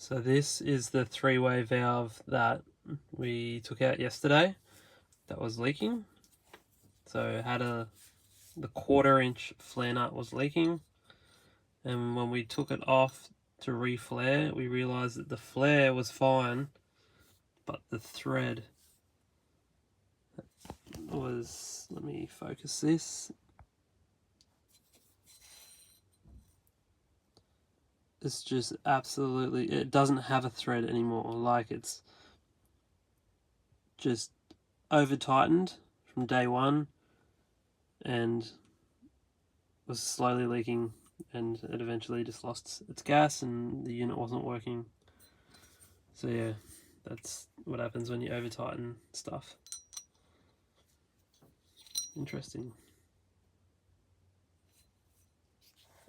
So this is the three-way valve that we took out yesterday that was leaking. So it had the 1/4-inch flare nut was leaking, and when we took it off to reflare, we realized that the flare was fine, but the thread was, let me focus this, it's just absolutely, it doesn't have a thread anymore. Like, it's just over tightened from day one and was slowly leaking, and it eventually just lost its gas and the unit wasn't working. So yeah, that's what happens when you over tighten stuff. Interesting.